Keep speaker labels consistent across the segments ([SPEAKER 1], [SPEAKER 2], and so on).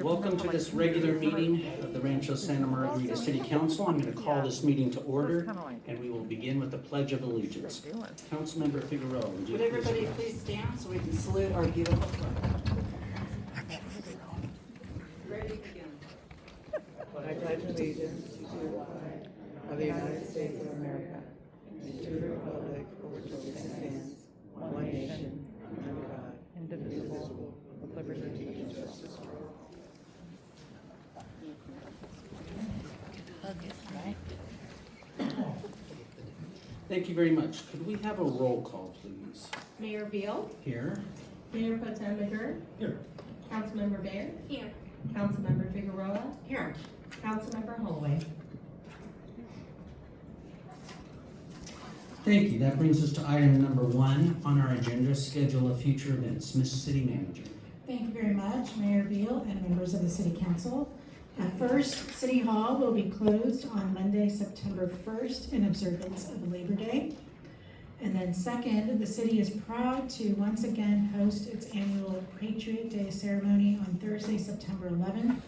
[SPEAKER 1] Welcome to this regular meeting of the Rancho Santa Margarita City Council. I'm going to call this meeting to order, and we will begin with the Pledge of Allegiance. Councilmember Figueroa,
[SPEAKER 2] would everybody please stand so we can salute our beautiful flag? Ready to begin.
[SPEAKER 3] I pledge allegiance to the flag of the United States of America and to the republic for which it stands, one nation, under God, indivisible, with liberty and justice for all.
[SPEAKER 1] Thank you very much. Could we have a roll call, please?
[SPEAKER 4] Mayor Beall.
[SPEAKER 1] Here.
[SPEAKER 4] Mayor Pro Tem McGurk.
[SPEAKER 1] Here.
[SPEAKER 4] Councilmember Bear.
[SPEAKER 2] Here.
[SPEAKER 4] Councilmember Figueroa.
[SPEAKER 2] Here.
[SPEAKER 4] Councilmember Holloway.
[SPEAKER 1] Thank you. That brings us to item number 1 on our agenda, schedule of future events. Ms. City Manager.
[SPEAKER 5] Thank you very much, Mayor Beall and members of the City Council. First, City Hall will be closed on Monday, September 1st in observance of Labor Day. And then second, the city is proud to once again host its annual Patriot Day ceremony on Thursday, September 11th.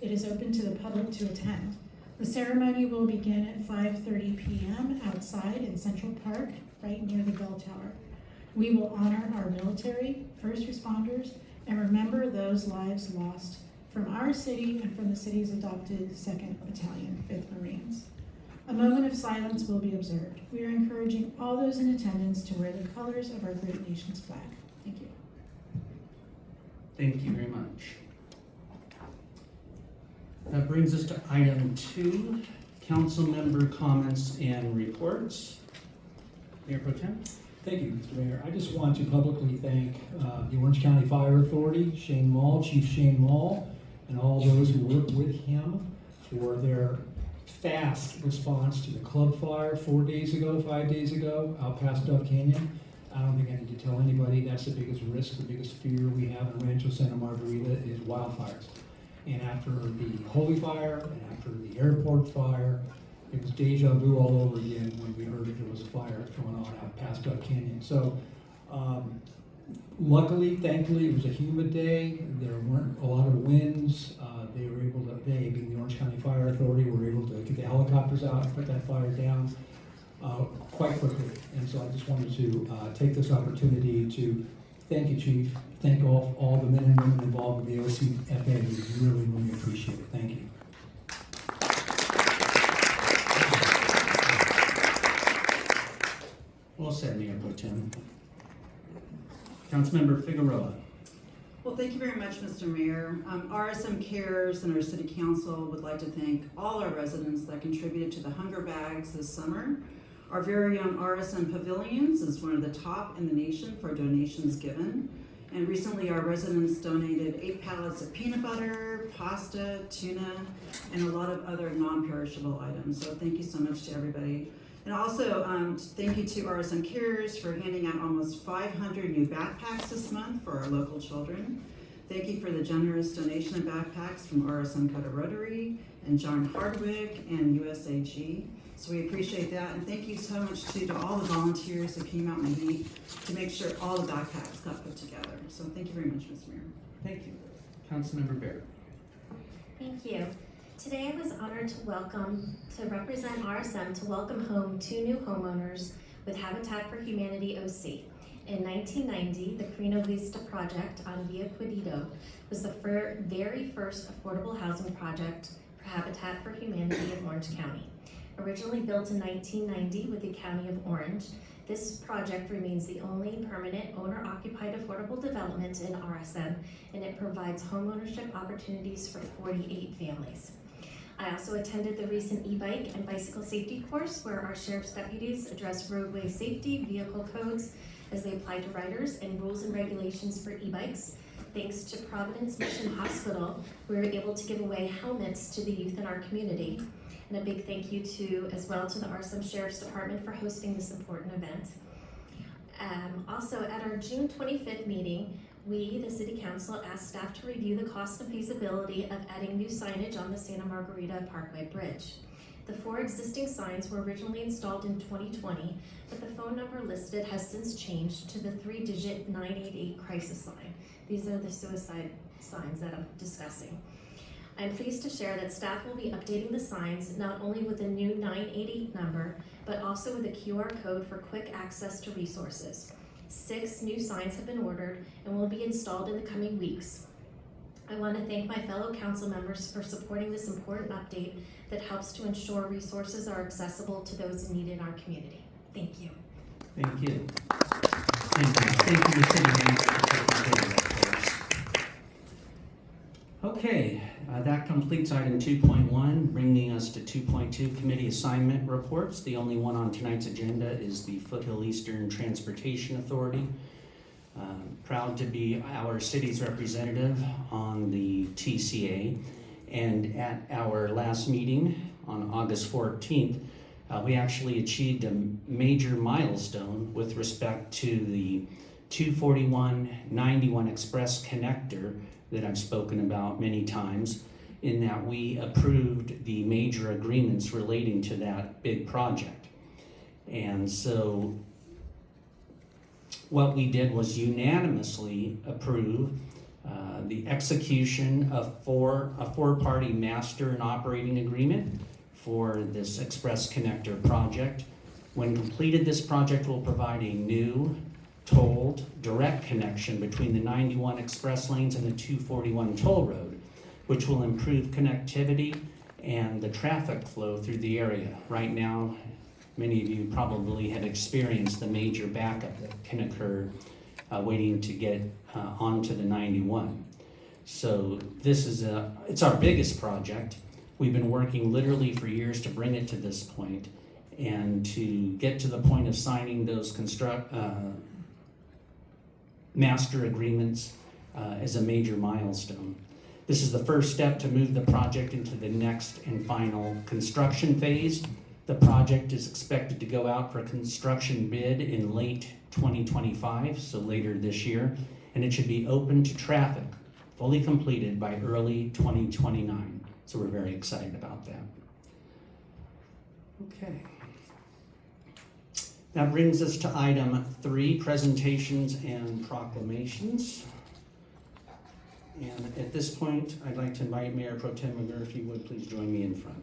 [SPEAKER 5] It is open to the public to attend. The ceremony will begin at 5:30 p.m. outside in Central Park, right near the bell tower. We will honor our military, first responders, and remember those lives lost from our city and from the city's adopted 2nd Battalion, 5th Marines. A moment of silence will be observed. We are encouraging all those in attendance to wear the colors of our great nation's flag. Thank you.
[SPEAKER 1] Thank you very much. That brings us to item 2, council member comments and reports. Mayor Pro Tem.
[SPEAKER 6] Thank you, Mr. Mayor. I just want to publicly thank the Orange County Fire Authority, Shane Mall, Chief Shane Mall, and all those who worked with him for their fast response to the club fire 5 days ago, out past Dove Canyon. I don't think I need to tell anybody that's the biggest risk, the biggest fear we have in Rancho Santa Margarita is wildfires. And after the Holy Fire and after the airport fire, it was deja vu all over again when we heard that there was a fire going on out past Dove Canyon. So luckily, thankfully, it was a humid day. There weren't a lot of winds. They, being the Orange County Fire Authority, were able to get the helicopters out and put that fire down quite quickly. And so I just wanted to take this opportunity to thank you, Chief. Thank all the men and women involved with the OCFA. We really, really appreciate it. Thank you.
[SPEAKER 1] Well said, Mayor Pro Tem. Councilmember Figueroa.
[SPEAKER 2] Well, thank you very much, Mr. Mayor. RSM Cares and our City Council would like to thank all our residents that contributed to the hunger bags this summer. Our very own RSM Pavilions is one of the top in the nation for donations given. And recently our residents donated 8 pallets of peanut butter, pasta, tuna, and a lot of other non-perishable items. So thank you so much to everybody. And also, thank you to RSM Cares for handing out almost 500 new backpacks this month for our local children. Thank you for the generous donation of backpacks from RSM Cutter Rotary and John Hardwick and USAG. So we appreciate that. And thank you so much to all the volunteers that came out in the heat to make sure all the backpacks got put together. So thank you very much, Mr. Mayor.
[SPEAKER 1] Thank you. Councilmember Bear.
[SPEAKER 7] Thank you. Today I was honored to represent RSM to welcome home 2 new homeowners with Habitat for Humanity OC. In 1990, the Carino Vista project on Via Quedito was the very first affordable housing project for Habitat for Humanity in Orange County. Originally built in 1990 with the County of Orange, this project remains the only permanent owner-occupied affordable development in RSM, and it provides homeownership opportunities for 48 families. I also attended the recent e-bike and bicycle safety course where our sheriff's deputies address roadway safety, vehicle codes as they apply to riders, and rules and regulations for e-bikes. Thanks to Providence Mission Hospital, we were able to give away helmets to the youth in our community. And a big thank you as well to the RSM Sheriff's Department for hosting this important event. Also at our June 25th meeting, we, the City Council, asked staff to review the cost and feasibility of adding new signage on the Santa Margarita Parkway Bridge. The 4 existing signs were originally installed in 2020, but the phone number listed has since changed to the 3-digit 988 crisis line. These are the suicide signs that I'm discussing. I'm pleased to share that staff will be updating the signs not only with a new 980 number, but also with a QR code for quick access to resources. 6 new signs have been ordered and will be installed in the coming weeks. I want to thank my fellow council members for supporting this important update that helps to ensure resources are accessible to those in need in our community. Thank you.
[SPEAKER 1] Thank you. Thank you, City Manager, for taking care of that for us. Okay, that completes item 2.1, bringing us to 2.2, committee assignment reports. The only one on tonight's agenda is the Foothill Eastern Transportation Authority. Proud to be our city's representative on the TCA. And at our last meeting on August 14th, we actually achieved a major milestone with respect to the 241-91 Express connector that I've spoken about many times, in that we approved the major agreements relating to that big project. And so what we did was unanimously approve the execution of a four-party master and operating agreement for this Express Connector project. When completed, this project will provide a new tolled direct connection between the 91 express lanes and the 241 toll road, which will improve connectivity and the traffic flow through the area. Right now, many of you probably have experienced the major backup that can occur waiting to get onto the 91. So this is it's our biggest project. We've been working literally for years to bring it to this point, and to get to the point of signing those master agreements is a major milestone. This is the first step to move the project into the next and final construction phase. The project is expected to go out for construction bid in late 2025, so later this year, and it should be open to traffic, fully completed by early 2029. So we're very excited about that. Okay. That brings us to item 3, presentations and proclamations. And at this point, I'd like to invite Mayor Pro Tem McGurr, if you would please join me in front.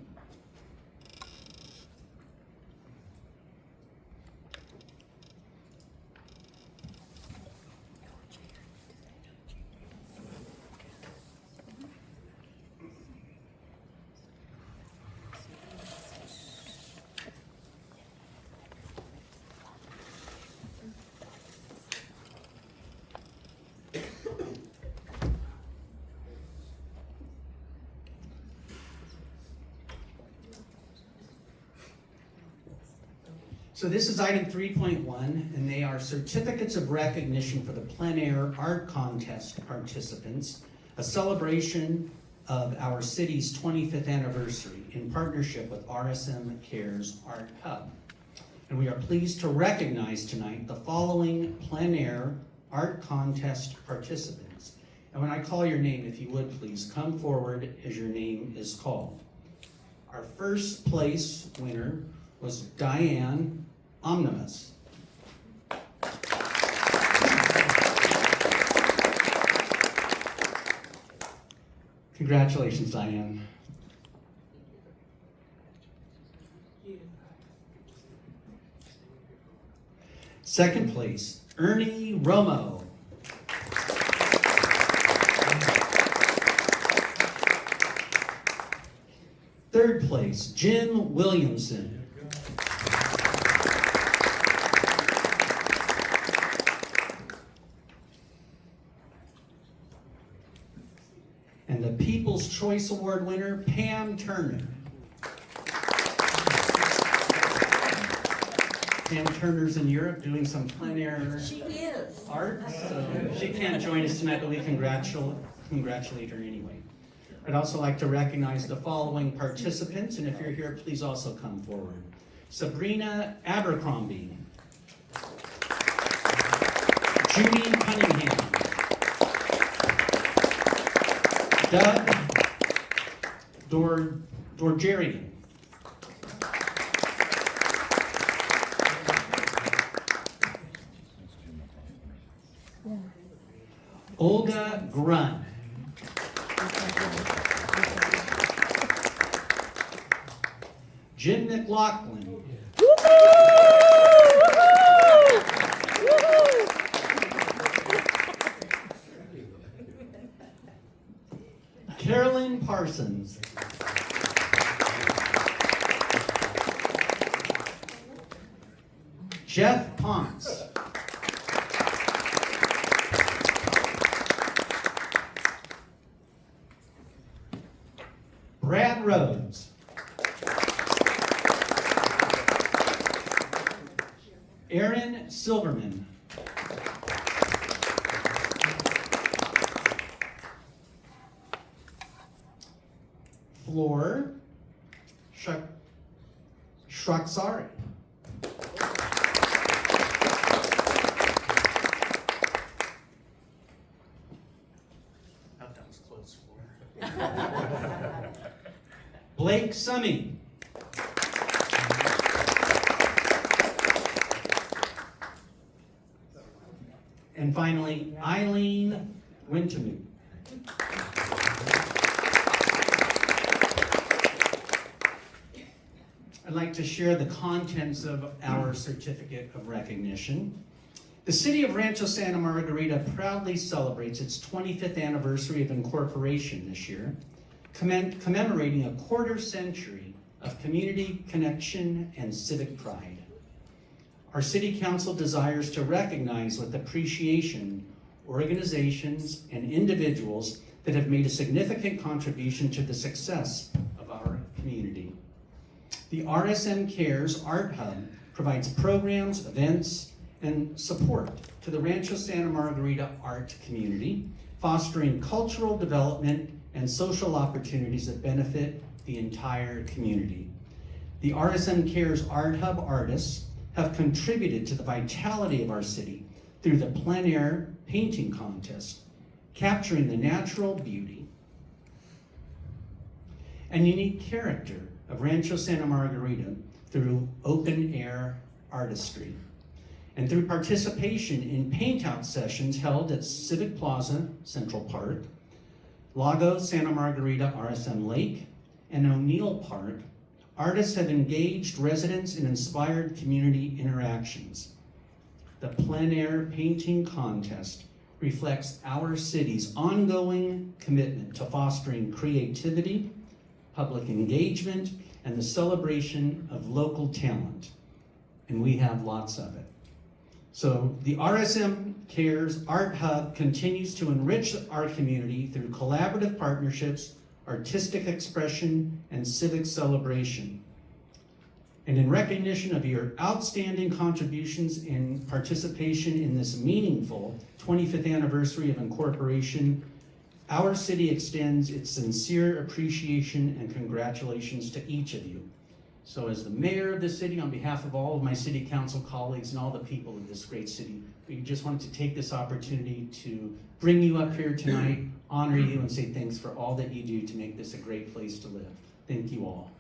[SPEAKER 1] So this is item 3.1, and they are certificates of recognition for the plein air art contest participants, a celebration of our city's 25th anniversary in partnership with RSM Cares Art Hub. And we are pleased to recognize tonight the following plein air art contest participants. And when I call your name, if you would please come forward as your name is called. Our first place winner was Diane Omnibus. Congratulations, Diane. Second place, Ernie Romo. Third place, Jim Williamson. And the People's Choice Award winner, Pam Turner. Pam Turner's in Europe doing some plein air art, so she can't join us tonight, but we congratulate her anyway. I'd also like to recognize the following participants, and if you're here, please also come forward. Sabrina Abercrombie, Judy Cunningham, Doug Dorjerian, Olga Grun, Jim McLaughlin. Carolyn Parsons. Jeff Ponce. Brad Rhodes. Aaron Silverman. Floor Shraksari. That was close, Floor. Blake Summy. And finally, Eileen Winterman. I'd like to share the contents of our certificate of recognition. The city of Rancho Santa Margarita proudly celebrates its 25th anniversary of incorporation this year, commemorating a quarter century of community connection and civic pride. Our city council desires to recognize with appreciation organizations and individuals that have made a significant contribution to the success of our community. The RSM Cares Art Hub provides programs, events, and support to the Rancho Santa Margarita art community, fostering cultural development and social opportunities that benefit the entire community. The RSM Cares Art Hub artists have contributed to the vitality of our city through the plein air painting contest, capturing the natural beauty and unique character of Rancho Santa Margarita through open air artistry, and through participation in paint-out sessions held at Civic Plaza, Central Park, Lago Santa Margarita RSM Lake, and O'Neill Park. Artists have engaged residents in inspired community interactions. The plein air painting contest reflects our city's ongoing commitment to fostering creativity, public engagement, and the celebration of local talent. And we have lots of it. So the RSM Cares Art Hub continues to enrich our community through collaborative partnerships, artistic expression, and civic celebration. And in recognition of your outstanding contributions and participation in this meaningful 25th anniversary of incorporation, our city extends its sincere appreciation and congratulations to each of you. So as the mayor of the city, on behalf of all of my city council colleagues and all the people of this great city, we just wanted to take this opportunity to bring you up here tonight, honor you, and say thanks for all that you do to make this a great place to live. Thank you all.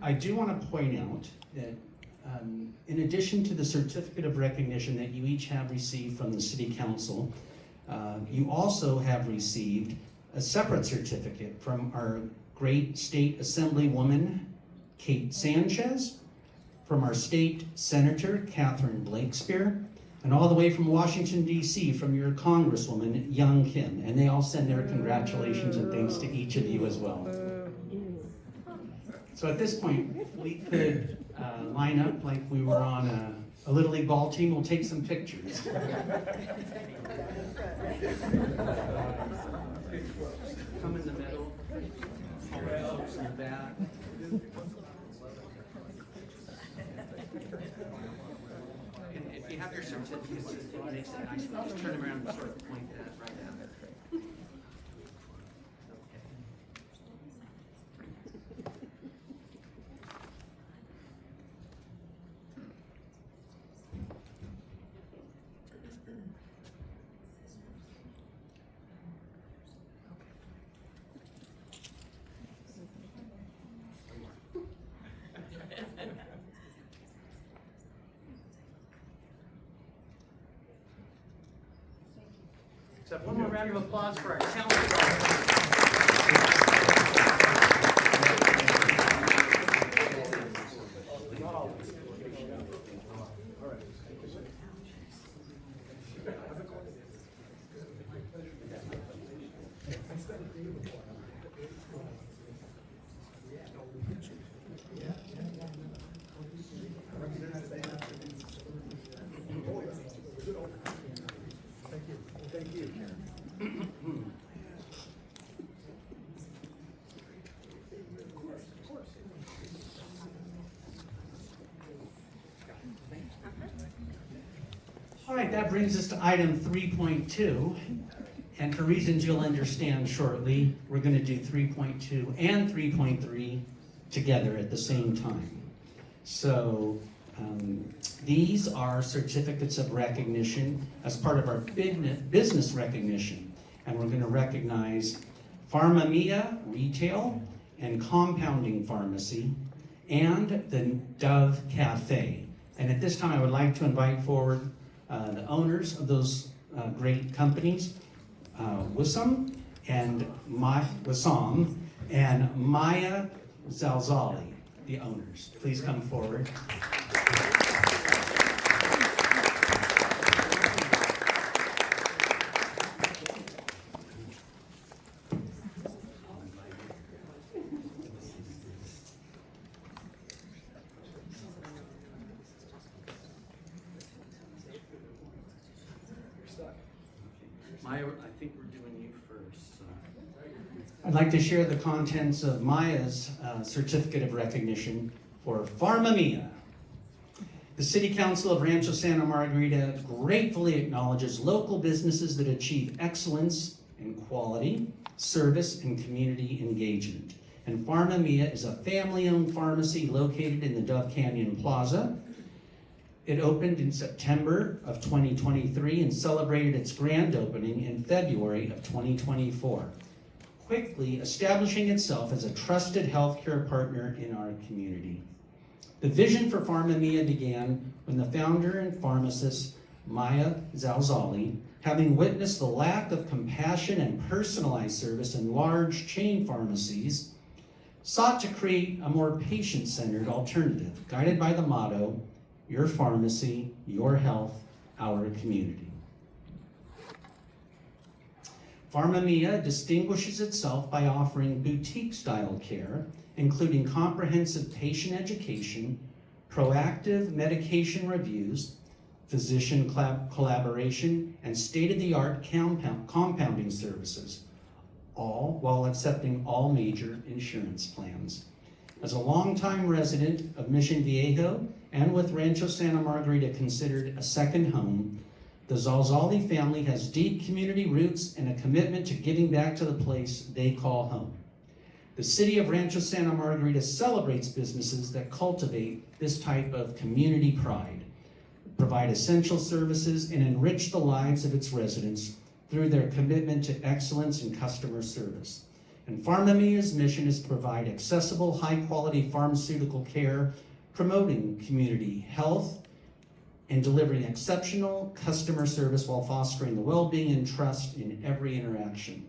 [SPEAKER 1] I do want to point out that in addition to the certificate of recognition that you each have received from the City Council, you also have received a separate certificate from our great State Assemblywoman, Kate Sanchez, from our State Senator, Catherine Blakespear, and all the way from Washington, D.C., from your Congresswoman, Young Kim. And they all send their congratulations and thanks to each of you as well. So at this point, we could line up like we were on a Little League ball team. We'll take some pictures. Come in the middle. All the folks in the back. And if you have your certificates, it makes it nice. Just turn around and sort of point that right out.
[SPEAKER 8] Let's have one more round of applause for our talented
[SPEAKER 1] All right, that brings us to item 3.2. And for reasons you'll understand shortly, we're going to do 3.2 and 3.3 together at the same time. So these are certificates of recognition as part of our business recognition. And we're going to recognize Pharma Mia Retail and Compounding Pharmacy and the Dove Cafe. And at this time, I would like to invite forward the owners of those great companies, Wissam and Maya Zalzali, the owners. Please come forward. Maya, I think we're doing you first. So. I'd like to share the contents of Maya's certificate of recognition for Pharma Mia. The City Council of Rancho Santa Margarita gratefully acknowledges local businesses that achieve excellence in quality, service, and community engagement. And Pharma Mia is a family-owned pharmacy located in the Dove Canyon Plaza. It opened in September of 2023 and celebrated its grand opening in February of 2024, quickly establishing itself as a trusted healthcare partner in our community. The vision for Pharma Mia began when the founder and pharmacist, Maya Zalzali, having witnessed the lack of compassion and personalized service in large chain pharmacies, sought to create a more patient-centered alternative, guided by the motto, your pharmacy, your health, our community. Pharma Mia distinguishes itself by offering boutique-style care, including comprehensive patient education, proactive medication reviews, physician collaboration, and state-of-the-art compounding services, all while accepting all major insurance plans. As a longtime resident of Mission Viejo and with Rancho Santa Margarita considered a second home, the Zalzali family has deep community roots and a commitment to giving back to the place they call home. The city of Rancho Santa Margarita celebrates businesses that cultivate this type of community pride, provide essential services, and enrich the lives of its residents through their commitment to excellence in customer service. And Pharma Mia's mission is to provide accessible, high-quality pharmaceutical care, promoting community health, and delivering exceptional customer service while fostering the well-being and trust in every interaction.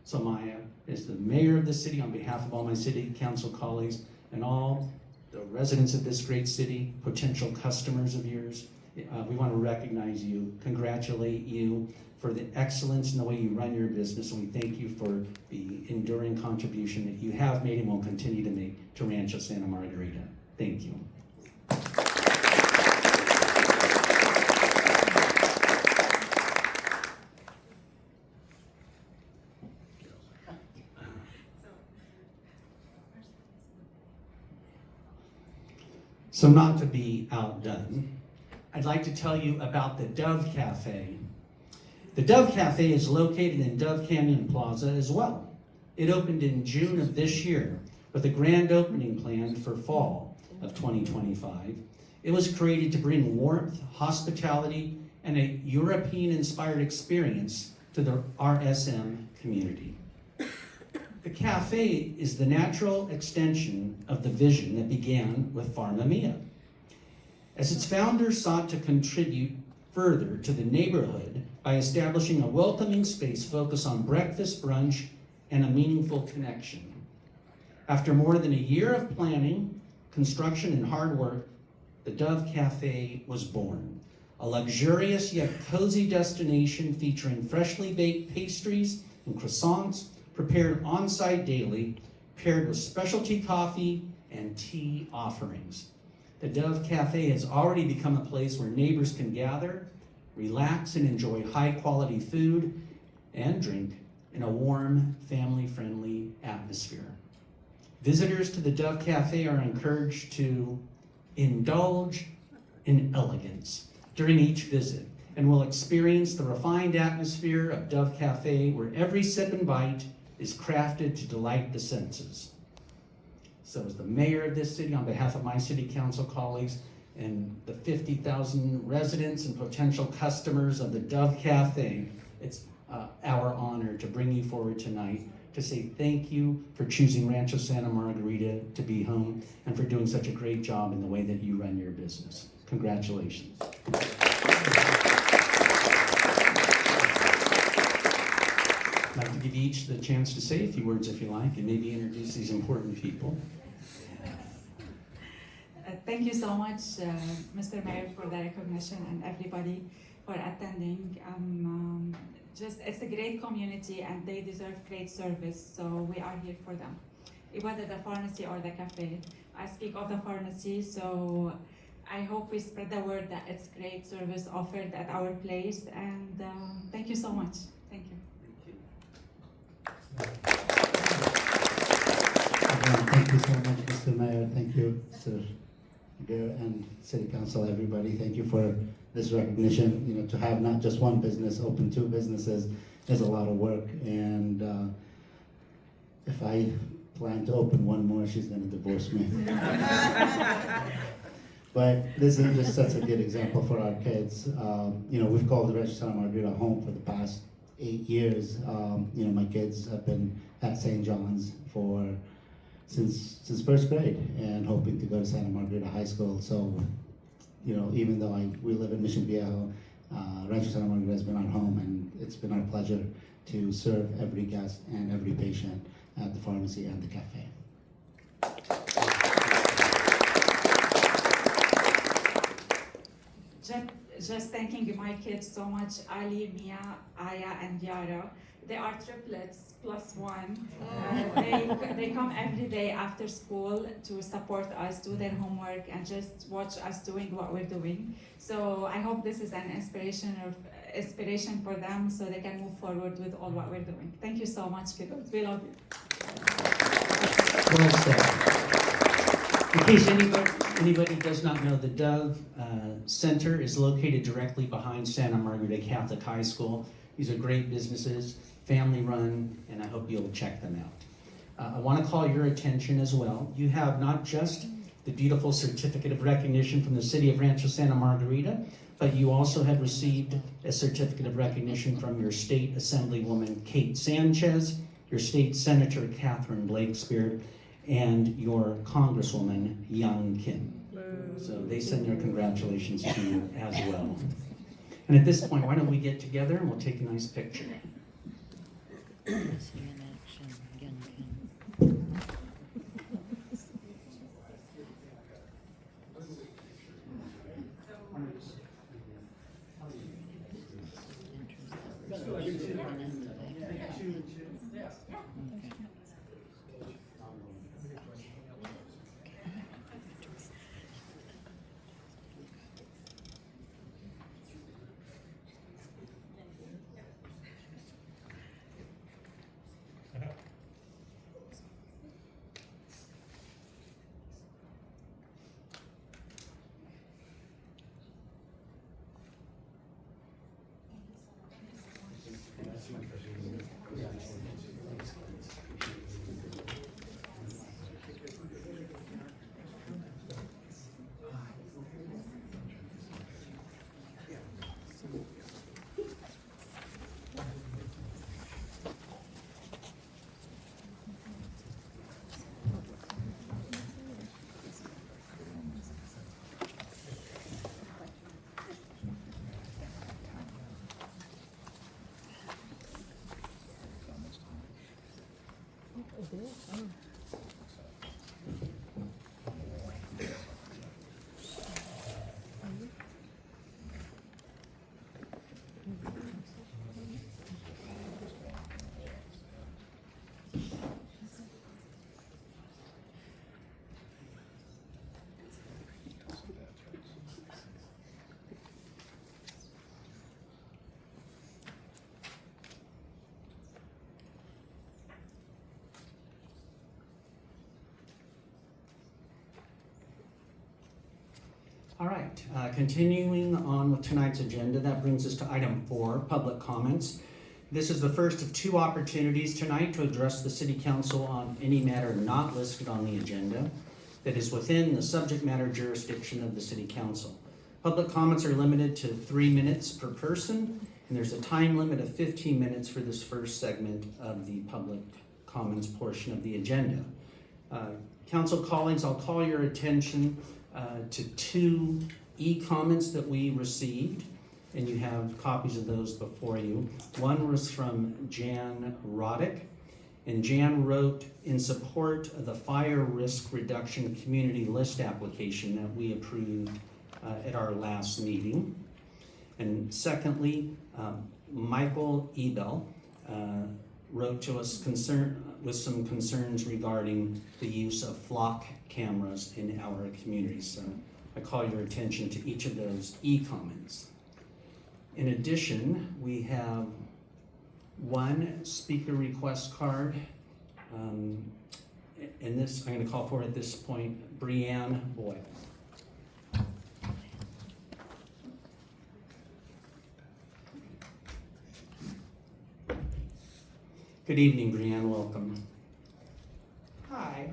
[SPEAKER 1] So Maya is the mayor of the city on behalf of all my city council colleagues and all the residents of this great city, potential customers of yours. We want to recognize you, congratulate you for the excellence in the way you run your business, and we thank you for the enduring contribution that you have made and will continue to make to Rancho Santa Margarita. Thank you. So not to be outdone, I'd like to tell you about the Dove Cafe. The Dove Cafe is located in Dove Canyon Plaza as well. It opened in June of this year with a grand opening planned for fall of 2025. It was created to bring warmth, hospitality, and a European-inspired experience to the RSM community. The cafe is the natural extension of the vision that began with Pharma Mia. As its founders sought to contribute further to the neighborhood by establishing a welcoming space focused on breakfast, brunch, and a meaningful connection. After more than a year of planning, construction, and hard work, the Dove Cafe was born. A luxurious yet cozy destination featuring freshly baked pastries and croissants prepared on-site daily, paired with specialty coffee and tea offerings. The Dove Cafe has already become a place where neighbors can gather, relax, and enjoy high-quality food and drink in a warm, family-friendly atmosphere. Visitors to the Dove Cafe are encouraged to indulge in elegance during each visit and will experience the refined atmosphere of Dove Cafe, where every sip and bite is crafted to delight the senses. So as the mayor of this city, on behalf of my city council colleagues and the 50,000 residents and potential customers of the Dove Cafe, it's our honor to bring you forward tonight to say thank you for choosing Rancho Santa Margarita to be home and for doing such a great job in the way that you run your business. Congratulations. I'd like to give each the chance to say a few words if you like, and maybe introduce these important people.
[SPEAKER 9] Thank you so much, Mr. Mayor, for the recognition and everybody for attending. It's a great community and they deserve great service, so we are here for them. Whether the pharmacy or the cafe. I speak of the pharmacy, so I hope we spread the word that it's great service offered at our place, and thank you so much. Thank you.
[SPEAKER 10] Again, thank you so much, Mr. Mayor. Thank you, Sir Beall and City Council, everybody. Thank you for this recognition. You know, to have not just one business, open 2 businesses is a lot of work. And if I plan to open one more, she's going to divorce me. But this is just such a good example for our kids. You know, we've called the Rancho Santa Margarita home for the past 8 years. You know, my kids have been at St. John's since first grade and hoping to go to Santa Margarita High School. So, you know, even though we live in Mission Viejo, Rancho Santa Margarita has been our home, and it's been our pleasure to serve every guest and every patient at the pharmacy and the cafe.
[SPEAKER 9] Just thanking my kids so much, Ali, Mia, Aya, and Yara. They are triplets +1. They come every day after school to support us, do their homework, and just watch us doing what we're doing. So I hope this is an inspiration for them, so they can move forward with all what we're doing. Thank you so much, kiddos. We love you.
[SPEAKER 1] Well said. In case anybody does not know, the Dove Center is located directly behind Santa Margarita Catholic High School. These are great businesses, family run, and I hope you'll check them out. I want to call your attention as well. You have not just the beautiful certificate of recognition from the city of Rancho Santa Margarita, but you also have received a certificate of recognition from your state assemblywoman, Kate Sanchez, your state senator, Catherine Blakespear, and your congresswoman, Young Kim. So they send their congratulations to you as well. And at this point, why don't we get together and we'll take a nice picture. All right, continuing on with tonight's agenda, that brings us to item 4, public comments. This is the first of 2 opportunities tonight to address the City Council on any matter not listed on the agenda that is within the subject matter jurisdiction of the City Council. Public comments are limited to 3 minutes per person, and there's a time limit of 15 minutes for this first segment of the public comments portion of the agenda. Council colleagues, I'll call your attention to 2 e-comments that we received, and you have copies of those before you. One was from Jan Roddick, and Jan wrote in support of the fire risk reduction community list application that we approved at our last meeting. And secondly, Michael Ebel wrote to us with some concerns regarding the use of flock cameras in our community. So I call your attention to each of those e-comments. In addition, we have 1 speaker request card. And this, I'm going to call for at this point, Brianne Boyle. Good evening, Brianne, welcome.
[SPEAKER 11] Hi,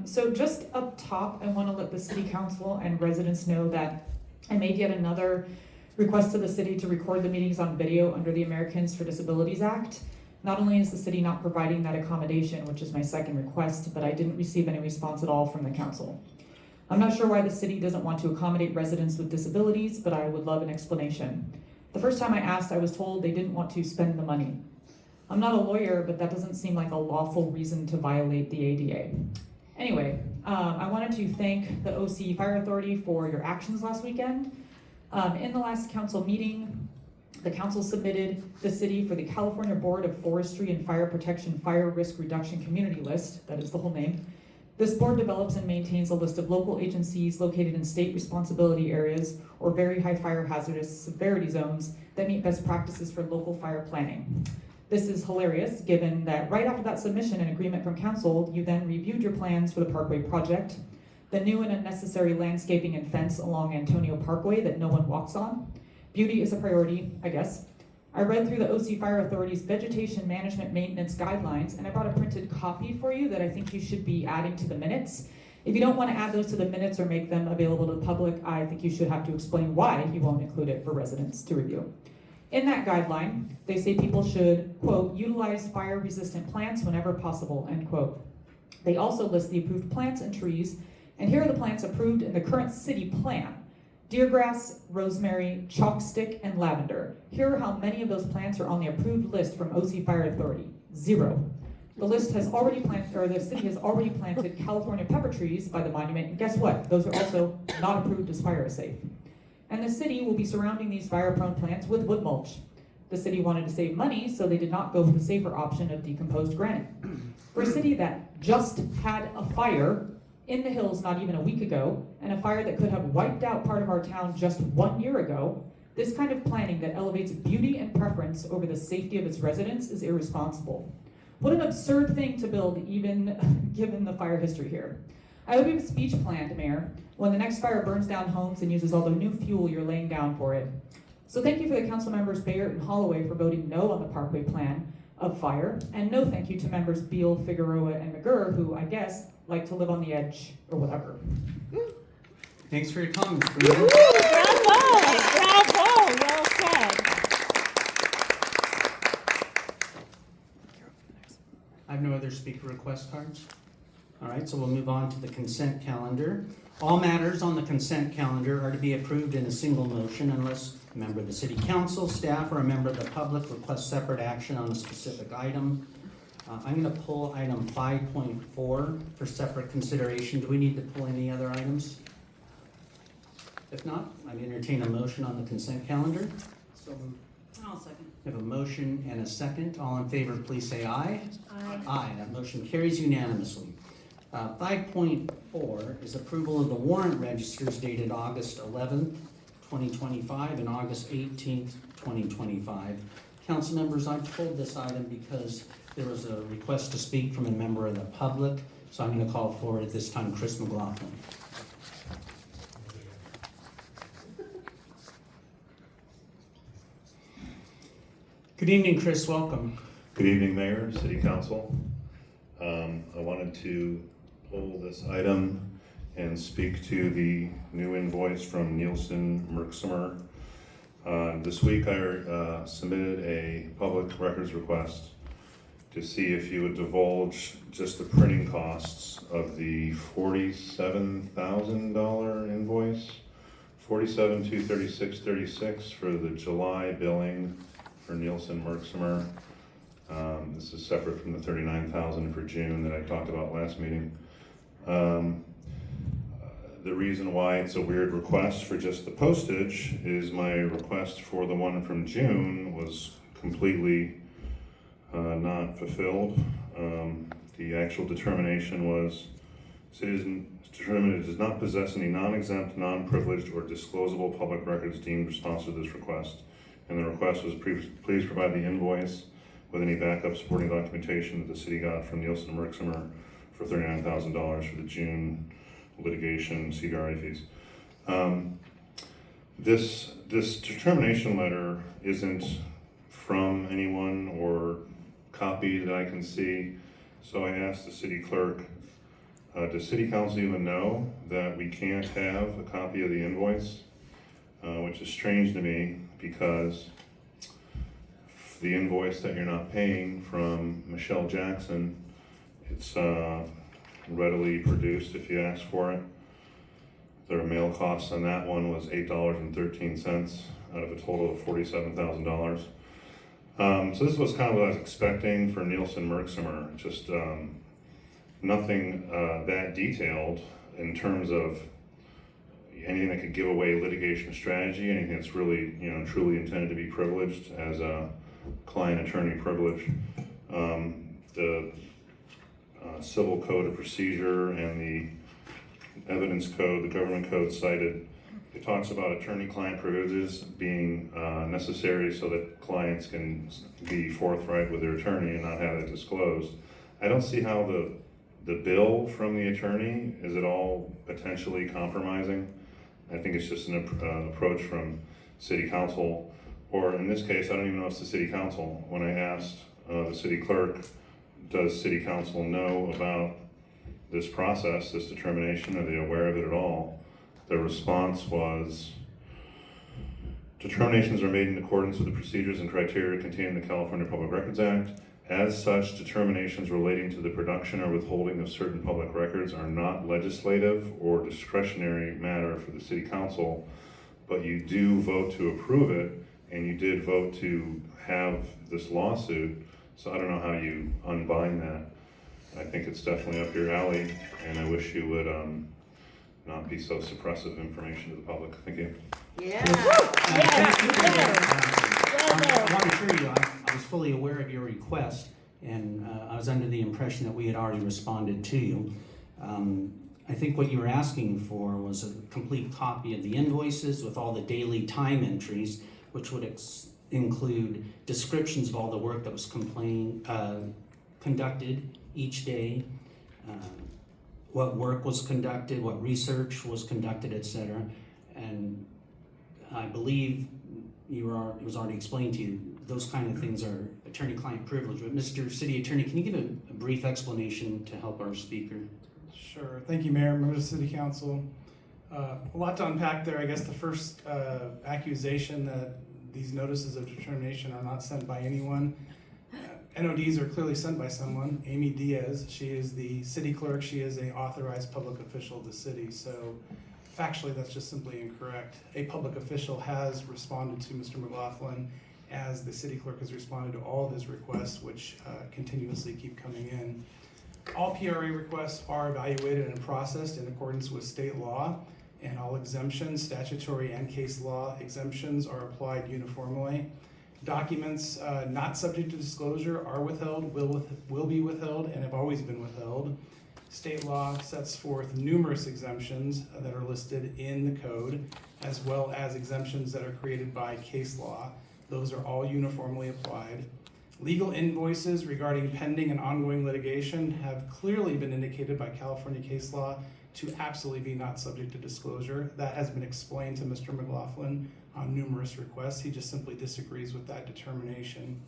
[SPEAKER 11] so just up top, I want to let the City Council and residents know that I made yet another request to the city to record the meetings on video under the Americans for Disabilities Act. Not only is the city not providing that accommodation, which is my second request, but I didn't receive any response at all from the council. I'm not sure why the city doesn't want to accommodate residents with disabilities, but I would love an explanation. The first time I asked, I was told they didn't want to spend the money. I'm not a lawyer, but that doesn't seem like a lawful reason to violate the ADA. Anyway, I wanted to thank the OC Fire Authority for your actions last weekend. In the last council meeting, the council submitted the city for the California Board of Forestry and Fire Protection Fire Risk Reduction Community List, that is the whole name. This board develops and maintains a list of local agencies located in state responsibility areas or very high fire hazardous severity zones that meet best practices for local fire planning. This is hilarious, given that right after that submission and agreement from council, you then reviewed your plans for the Parkway project, the new and unnecessary landscaping and fence along Antonio Parkway that no one walks on. Beauty is a priority, I guess. I read through the OC Fire Authority's vegetation management maintenance guidelines, and I brought a printed copy for you that I think you should be adding to the minutes. If you don't want to add those to the minutes or make them available to the public, I think you should have to explain why you won't include it for residents to review. In that guideline, they say people should, quote, utilize fire-resistant plants whenever possible, end quote. They also list the approved plants and trees, and here are the plants approved in the current city plan. Deergrass, rosemary, chalkstick, and lavender. Here are how many of those plants are on the approved list from OC Fire Authority. 0. The list has already planted, or the city has already planted California pepper trees by the monument, and guess what? Those are also not approved as fire safe. And the city will be surrounding these fire-prone plants with wood mulch. The city wanted to save money, so they did not go with the safer option of decomposed granite. For a city that just had a fire in the hills not even a week ago, and a fire that could have wiped out part of our town just 1 year ago, this kind of planning that elevates beauty and preference over the safety of its residents is irresponsible. What an absurd thing to build, even given the fire history here. I hope you have a speech planned, Mayor, when the next fire burns down homes and uses all the new fuel you're laying down for it. So thank you for the council members Bayard and Holloway for voting no on the Parkway plan of fire, and no thank you to members Beall, Figueroa, and McGurr, who I guess like to live on the edge or whatever.
[SPEAKER 1] Thanks for your comments, Brianne.
[SPEAKER 3] Bravo, well said.
[SPEAKER 1] I have no other speaker request cards. All right, so we'll move on to the consent calendar. All matters on the consent calendar are to be approved in a single motion unless a member of the city council, staff, or a member of the public requests separate action on a specific item. I'm going to pull item 5.4 for separate consideration. Do we need to pull any other items? If not, I entertain a motion on the consent calendar.
[SPEAKER 2] So moved. I'll second.
[SPEAKER 1] We have a motion and a second. All in favor, please say aye.
[SPEAKER 7] Aye.
[SPEAKER 1] Aye, that motion carries unanimously. 5.4 is approval of the warrant registers dated August 11th, 2025 and August 18th, 2025. Council members, I pulled this item because there was a request to speak from a member of the public, so I'm going to call forward at this time Chris McLaughlin. Good evening, Chris. Welcome.
[SPEAKER 12] Good evening, Mayor, City Council. I wanted to pull this item and speak to the new invoice from Nielsen Merksimer. This week I submitted a public records request to see if you would divulge just the printing costs of the $47,000 invoice, $47,236.36 for the July billing for Nielsen Merksimer. This is separate from the $39,000 for June that I talked about last meeting. The reason why it's a weird request for just the postage is my request for the one from June was completely not fulfilled. The actual determination was, citizen determined it does not possess any non-exempt, non-privileged, or disclosable public records deemed responsive to this request. And the request was, please provide the invoice with any backup supporting documentation that the city got from Nielsen Merksimer for $39,000 for the June litigation CBRA fees. This determination letter isn't from anyone or copied that I can see, so I asked the city clerk, does city council even know that we can't have a copy of the invoice? Which is strange to me because the invoice that you're not paying from Michelle Jackson, it's readily produced if you ask for it. Their mail costs on that one was $8.13 out of a total of $47,000. So this was kind of what I was expecting for Nielsen Merksimer, just nothing that detailed in terms of anything that could give away litigation strategy, anything that's really, truly intended to be privileged as a client attorney privilege. The Civil Code of Procedure and the Evidence Code, the government code cited, it talks about attorney-client privileges being necessary so that clients can be forthright with their attorney and not have it disclosed. I don't see how the bill from the attorney is at all potentially compromising. I think it's just an approach from city council, or in this case, I don't even know if it's the city council. When I asked the city clerk, does city council know about this process, this determination? Are they aware of it at all? The response was, determinations are made in accordance with the procedures and criteria contained in the California Public Records Act. As such, determinations relating to the production or withholding of certain public records are not legislative or discretionary matter for the city council, but you do vote to approve it, and you did vote to have this lawsuit, so I don't know how you unbind that. I think it's definitely up your alley, and I wish you would not be so suppressive of information to the public. Thank you.
[SPEAKER 1] I want to assure you, I was fully aware of your request, and I was under the impression that we had already responded to you. I think what you were asking for was a complete copy of the invoices with all the daily time entries, which would include descriptions of all the work that was conducted each day, what work was conducted, what research was conducted, etc. And I believe it was already explained to you, those kind of things are attorney-client privilege. But Mr. City Attorney, can you give a brief explanation to help our speaker?
[SPEAKER 13] Sure. Thank you, Mayor, members of the City Council. A lot to unpack there. I guess the first accusation that these notices of determination are not sent by anyone. NODs are clearly sent by someone, Amy Diaz. She is the city clerk. She is an authorized public official of the city. So factually, that's just simply incorrect. A public official has responded to Mr. McLaughlin, as the city clerk has responded to all of his requests, which continuously keep coming in. All PRA requests are evaluated and processed in accordance with state law, and all exemptions, statutory and case law exemptions, are applied uniformly. Documents not subject to disclosure are withheld, will be withheld, and have always been withheld. State law sets forth numerous exemptions that are listed in the code, as well as exemptions that are created by case law. Those are all uniformly applied. Legal invoices regarding pending and ongoing litigation have clearly been indicated by California case law to absolutely be not subject to disclosure. That has been explained to Mr. McLaughlin on numerous requests. He just simply disagrees with that determination.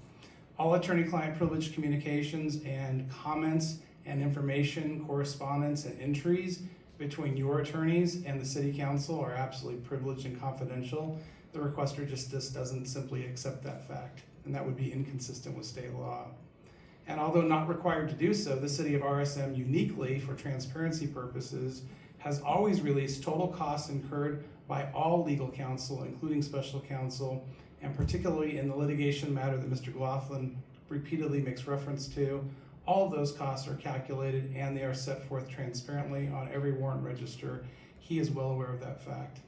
[SPEAKER 13] All attorney-client privilege communications and comments and information, correspondence, and entries between your attorneys and the city council are absolutely privileged and confidential. The requester just doesn't simply accept that fact, and that would be inconsistent with state law. And although not required to do so, the city of RSM uniquely, for transparency purposes, has always released total costs incurred by all legal counsel, including special counsel, and particularly in the litigation matter that Mr. McLaughlin repeatedly makes reference to. All of those costs are calculated and they are set forth transparently on every warrant register. He is well aware of that fact.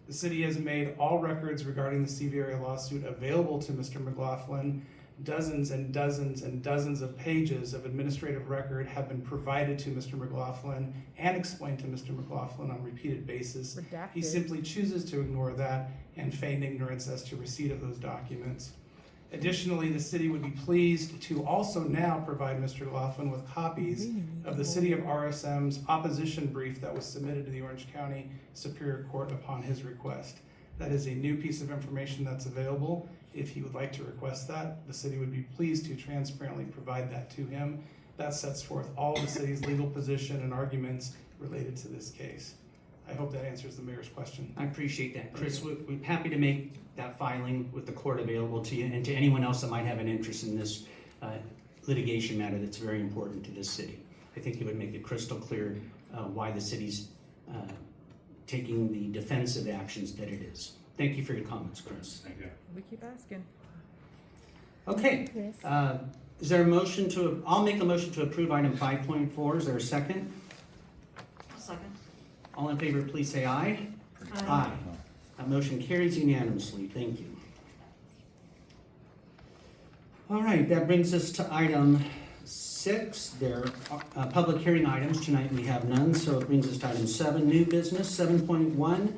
[SPEAKER 13] The city has made all records regarding the CV area lawsuit available to Mr. McLaughlin. Dozens and dozens and dozens of pages of administrative record have been provided to Mr. McLaughlin and explained to Mr. McLaughlin on a repeated basis.
[SPEAKER 11] Redacted.
[SPEAKER 13] He simply chooses to ignore that and feign ignorance as to receipt of those documents. Additionally, the city would be pleased to also now provide Mr. McLaughlin with copies of the City of RSM's opposition brief that was submitted to the Orange County Superior Court upon his request. That is a new piece of information that's available. If he would like to request that, the city would be pleased to transparently provide that to him. That sets forth all the city's legal position and arguments related to this case. I hope that answers the mayor's question.
[SPEAKER 1] I appreciate that. Chris, we're happy to make that filing with the court available to you and to anyone else that might have an interest in this litigation matter that's very important to this city. I think it would make it crystal clear why the city's taking the defensive actions that it is. Thank you for your comments, Chris.
[SPEAKER 12] Thank you.
[SPEAKER 11] We keep asking.
[SPEAKER 1] Okay, is there a motion to, I'll make a motion to approve item 5.4. Is there a second?
[SPEAKER 7] Second.
[SPEAKER 1] All in favor, please say aye. Aye. That motion carries unanimously. Thank you. All right, that brings us to item 6. There are public hearing items. Tonight we have none, so it brings us to item 7, new business. 7.1,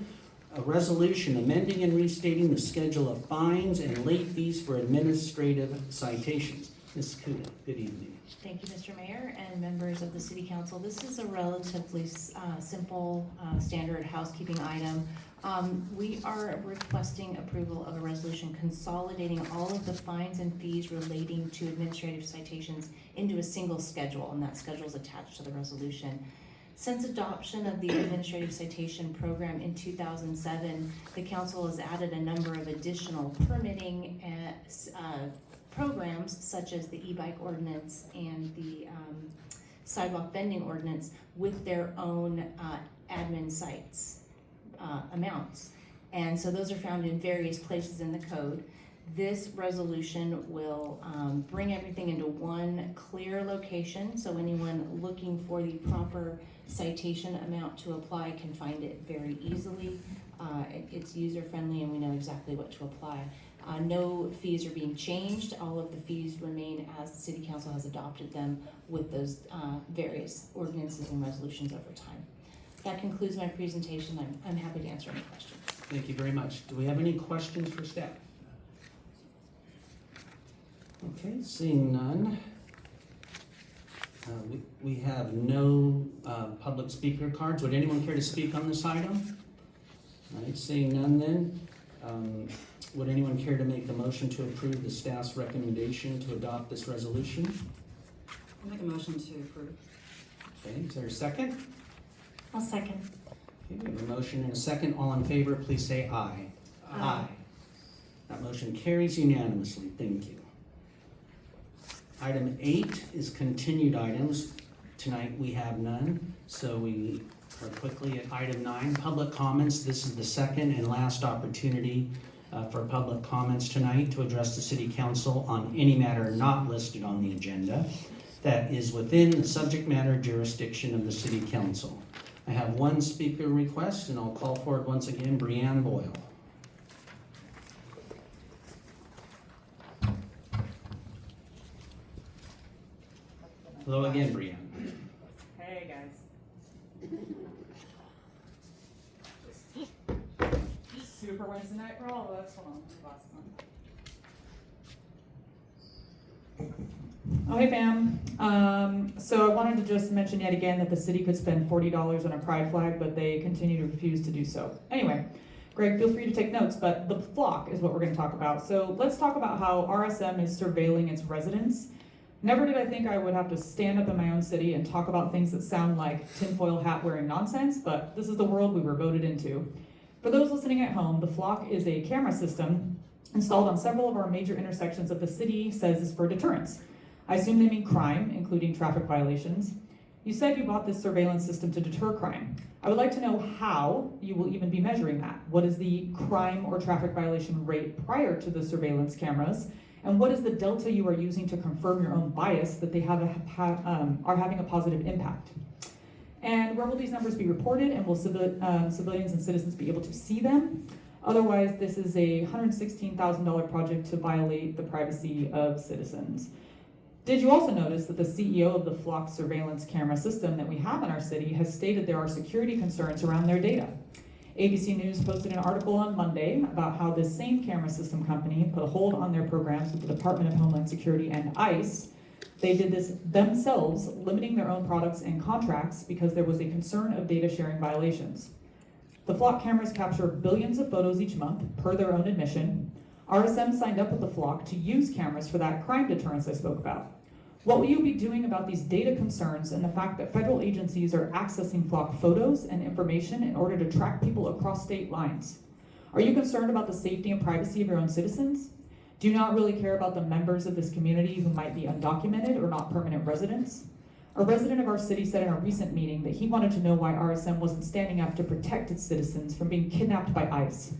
[SPEAKER 1] a resolution amending and restating the schedule of fines and late fees for administrative citations. Ms. Kuda, good evening.
[SPEAKER 14] Thank you, Mr. Mayor and members of the City Council. This is a relatively simple, standard housekeeping item. We are requesting approval of a resolution consolidating all of the fines and fees relating to administrative citations into a single schedule, and that schedule is attached to the resolution. Since adoption of the administrative citation program in 2007, the council has added a number of additional permitting programs such as the e-bike ordinance and the sidewalk bending ordinance with their own admin sites amounts. And so those are found in various places in the code. This resolution will bring everything into one clear location, so anyone looking for the proper citation amount to apply can find it very easily. It's user-friendly and we know exactly what to apply. No fees are being changed. All of the fees remain as the City Council has adopted them with those various ordinances and resolutions over time. That concludes my presentation. I'm happy to answer any questions.
[SPEAKER 1] Thank you very much. Do we have any questions for staff? Okay, seeing none. We have no public speaker cards. Would anyone care to speak on this item? All right, seeing none then. Would anyone care to make a motion to approve the staff's recommendation to adopt this resolution?
[SPEAKER 2] I'll make a motion to approve.
[SPEAKER 1] Okay, is there a second?
[SPEAKER 14] I'll second.
[SPEAKER 1] Okay, we have a motion and a second. All in favor, please say aye. Aye. That motion carries unanimously. Thank you. Item 8 is continued items. Tonight we have none, so we are quickly at item 9, public comments. This is the second and last opportunity for public comments tonight to address the City Council on any matter not listed on the agenda that is within the subject matter jurisdiction of the City Council. I have one speaker request, and I'll call for it once again, Breanne Boyle. Hello again, Breanne.
[SPEAKER 11] Hey, guys. Super Wednesday night for all of us. Hold on, glasses on. Oh, hey fam. So I wanted to just mention yet again that the city could spend $40 on a pride flag, but they continue to refuse to do so. Anyway, Greg, feel free to take notes, but the flock is what we're going to talk about. So let's talk about how RSM is surveilling its residents. Never did I think I would have to stand up in my own city and talk about things that sound like tinfoil hat wearing nonsense, but this is the world we were voted into. For those listening at home, the flock is a camera system installed on several of our major intersections that the city says is for deterrence. I assume they mean crime, including traffic violations. You said you bought this surveillance system to deter crime. I would like to know how you will even be measuring that. What is the crime or traffic violation rate prior to the surveillance cameras? And what is the delta you are using to confirm your own bias that they are having a positive impact? And where will these numbers be reported, and will civilians and citizens be able to see them? Otherwise, this is a $116,000 project to violate the privacy of citizens. Did you also notice that the CEO of the flock surveillance camera system that we have in our city has stated there are security concerns around their data? ABC News posted an article on Monday about how this same camera system company put a hold on their programs with the Department of Homeland Security and ICE. They did this themselves, limiting their own products and contracts because there was a concern of data sharing violations. The flock cameras capture billions of photos each month, per their own admission. RSM signed up with the flock to use cameras for that crime deterrence I spoke about. What will you be doing about these data concerns and the fact that federal agencies are accessing flock photos and information in order to track people across state lines? Are you concerned about the safety and privacy of your own citizens? Do you not really care about the members of this community who might be undocumented or not permanent residents? A resident of our city said in a recent meeting that he wanted to know why RSM wasn't standing up to protect its citizens from being kidnapped by ICE.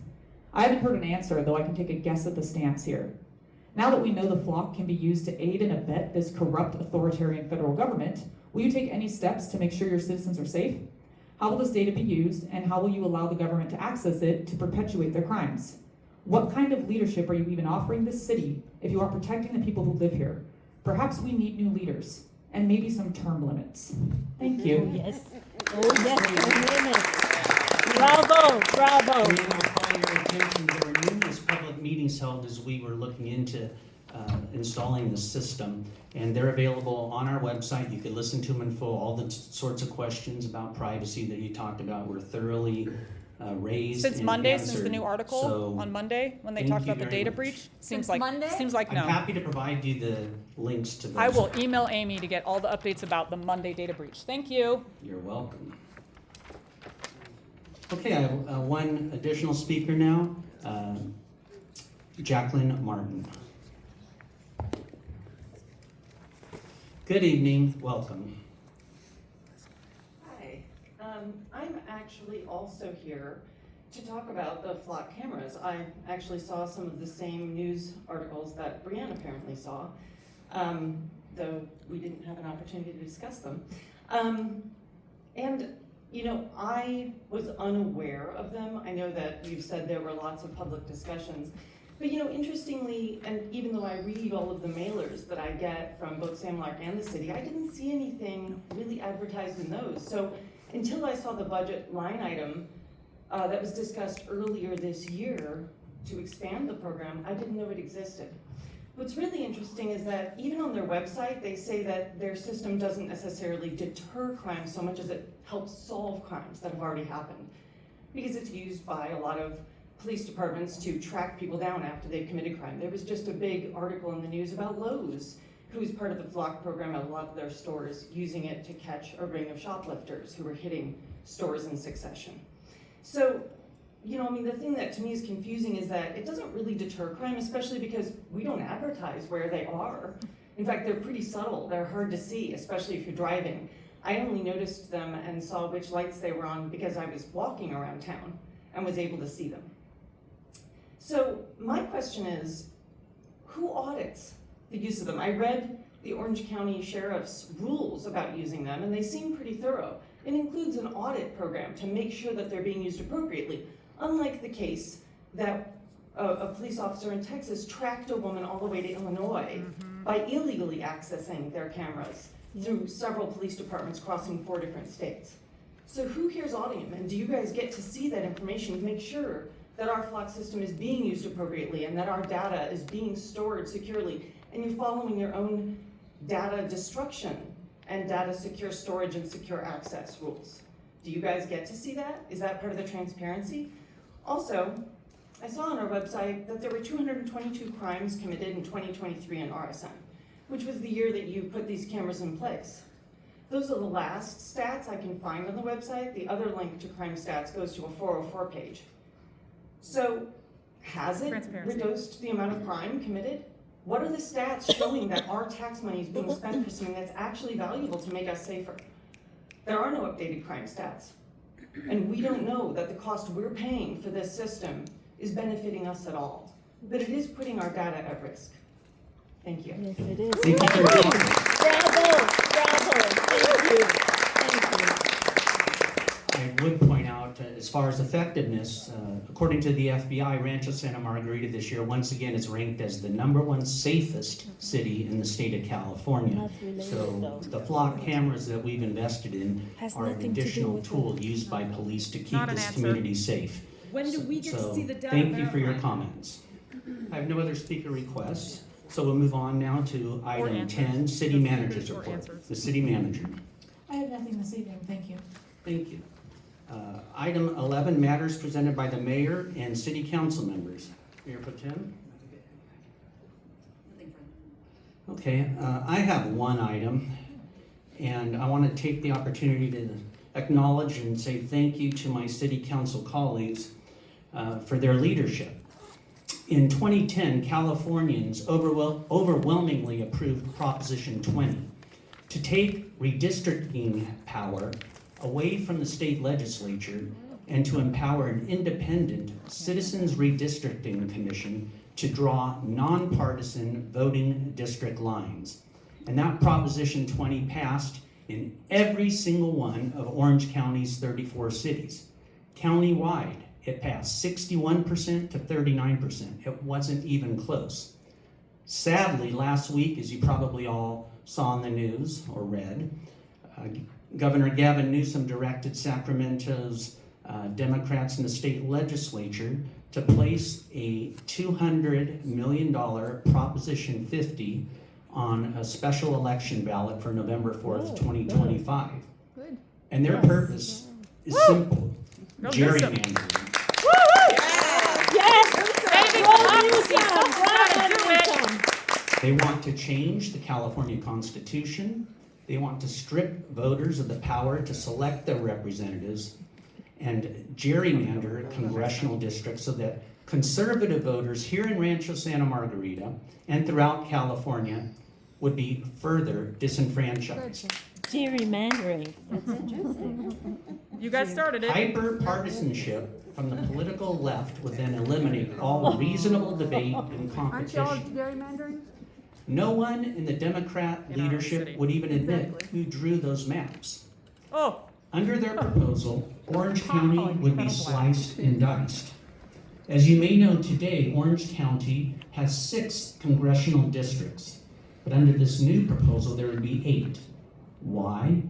[SPEAKER 11] I haven't heard an answer, though I can take a guess at the stance here. Now that we know the flock can be used to aid and abet this corrupt authoritarian federal government, will you take any steps to make sure your citizens are safe? How will this data be used, and how will you allow the government to access it to perpetuate their crimes? What kind of leadership are you even offering this city if you aren't protecting the people who live here? Perhaps we need new leaders, and maybe some term limits. Thank you.
[SPEAKER 3] Oh, yes. Oh, yes, bravo, bravo.
[SPEAKER 1] And then I'll call your attention, there were numerous public meetings held as we were looking into installing the system, and they're available on our website. You can listen to them in full. All the sorts of questions about privacy that you talked about were thoroughly raised
[SPEAKER 11] Since
[SPEAKER 1] and
[SPEAKER 11] Monday,
[SPEAKER 1] answered.
[SPEAKER 11] since the new article
[SPEAKER 1] So,
[SPEAKER 11] on Monday, when they
[SPEAKER 1] thank
[SPEAKER 11] talked
[SPEAKER 1] you
[SPEAKER 11] about the
[SPEAKER 1] very
[SPEAKER 11] data
[SPEAKER 1] much.
[SPEAKER 11] breach,
[SPEAKER 4] Since Monday?
[SPEAKER 11] seems like no.
[SPEAKER 1] I'm happy to provide you the links to those.
[SPEAKER 11] I will email Amy to get all the updates about the Monday data breach. Thank you.
[SPEAKER 1] You're welcome. Okay, I have one additional speaker now, Jacqueline Martin. Good evening, welcome.
[SPEAKER 15] Hi, I'm actually also here to talk about the flock cameras. I actually saw some of the same news articles that Brianne apparently saw, though we didn't have an opportunity to discuss them. And you know, I was unaware of them. I know that you've said there were lots of public discussions, but you know, interestingly, and even though I read all of the mailers that I get from both Sam Lark and the city, I didn't see anything really advertised in those. So until I saw the budget line item that was discussed earlier this year to expand the program, I didn't know it existed. What's really interesting is that even on their website, they say that their system doesn't necessarily deter crime so much as it helps solve crimes that have already happened, because it's used by a lot of police departments to track people down after they've committed crime. There was just a big article in the news about Lowe's, who's part of the flock program at a lot of their stores, using it to catch a ring of shoplifters who were hitting stores in succession. So, you know, I mean, the thing that to me is confusing is that it doesn't really deter crime, especially because we don't advertise where they are. In fact, they're pretty subtle. They're hard to see, especially if you're driving. I only noticed them and saw which lights they were on because I was walking around town and was able to see them. So my question is, who audits the use of them? I read the Orange County Sheriff's rules about using them, and they seem pretty thorough. It includes an audit program to make sure that they're being used appropriately, unlike the case that a police officer in Texas tracked a woman all the way to Illinois by illegally accessing their cameras through several police departments crossing 4 different states. So who here's auditing them, and do you guys get to see that information to make sure that our flock system is being used appropriately and that our data is being stored securely, and you're following your own data destruction and data secure storage and secure access rules. Do you guys get to see that? Is that part of the transparency? Also, I saw on our website that there were 222 crimes committed in 2023 in RSM, which was the year that you put these cameras in place. Those are the last stats I can find on the website. The other link to crime stats goes to a 404 page. So, has it reduced the amount of crime committed? What are the stats showing that our tax money is being spent for something that's actually valuable to make us safer? There are no updated crime stats. And we don't know that the cost we're paying for this system is benefiting us at all. But it is putting our data at risk. Thank you.
[SPEAKER 3] Yes, it is.
[SPEAKER 1] Thank you for your comments.
[SPEAKER 3] Bravo, thank you.
[SPEAKER 1] I would point out, as far as effectiveness, according to the FBI, Rancho Santa Margarita this year, once again, is ranked as the #1 safest city in the state of California. So the flock cameras that we've invested in are an additional tool used by police to keep this community safe.
[SPEAKER 16] When do we get to see the data?
[SPEAKER 1] Thank you for your comments. I have no other speaker requests, so we'll move on now to item 10, City Manager's Report. The City Manager.
[SPEAKER 5] I have nothing this evening, thank you.
[SPEAKER 1] Thank you. Item 11, matters presented by the mayor and city council members. Mayor Pro Tem? Okay, I have one item, and I want to take the opportunity to acknowledge and say thank you to my city council colleagues for their leadership. In 2010, Californians overwhelmingly approved Proposition 20 to take redistricting power away from the state legislature and to empower an independent Citizens Redistricting Commission to draw nonpartisan voting district lines. And that Proposition 20 passed in every single one of Orange County's 34 cities. Countywide, it passed 61% to 39%. It wasn't even close. Sadly, last week, as you probably all saw in the news or read, Governor Gavin Newsom directed Sacramento's Democrats in the state legislature to place a $200 million Proposition 50 on a special election ballot for November 4th, 2025.
[SPEAKER 16] Good.
[SPEAKER 1] And their purpose is simple, gerrymandering. They want to change the California Constitution. They want to strip voters of the power to select their representatives and gerrymander congressional districts so that conservative voters here in Rancho Santa Margarita and throughout California would be further disenfranchised.
[SPEAKER 3] Gerrymandering. That's interesting.
[SPEAKER 16] You guys started it.
[SPEAKER 1] Hyper-partisanship from the political left would then eliminate all reasonable debate and
[SPEAKER 16] Aren't y'all
[SPEAKER 1] competition.
[SPEAKER 16] gerrymandering?
[SPEAKER 1] No one in the Democrat
[SPEAKER 16] In our
[SPEAKER 1] leadership
[SPEAKER 16] city.
[SPEAKER 1] would even admit
[SPEAKER 16] Exactly.
[SPEAKER 1] who drew those maps.
[SPEAKER 16] Oh,
[SPEAKER 1] Under their proposal, Orange County would be sliced and diced. As you may know today, Orange County has 6 congressional districts, but under this new proposal, there would be 8. Why?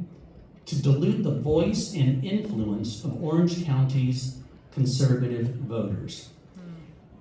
[SPEAKER 1] To dilute the voice and influence of Orange County's conservative voters,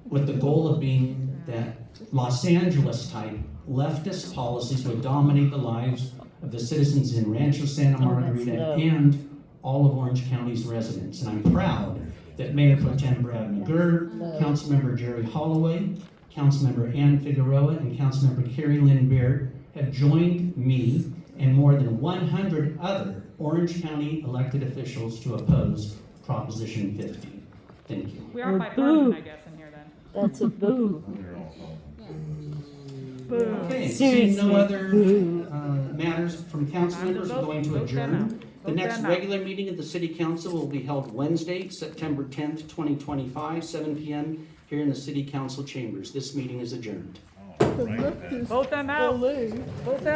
[SPEAKER 1] with the goal of being that Los Angeles-type leftist policies would dominate the lives of the citizens in Rancho Santa Margarita and all of Orange County's residents. And I'm proud that Mayor Pro Tem Brad McGurr, Councilmember Jerry Holloway, Councilmember Ann Figueroa, and Councilmember Carrie Lynn Baird have joined me and more than 100 other Orange County elected officials to oppose Proposition 50. Thank you.
[SPEAKER 16] we are bipartisan, I guess, in here then.
[SPEAKER 3] That's a boo.
[SPEAKER 1] Okay, seeing no other matters from council members, we're going to adjourn. The next regular meeting of the City Council will be held Wednesday, September 10th, 2025, 7 p.m. here in the City Council chambers. This meeting is adjourned.
[SPEAKER 16] Vote them out. Vote them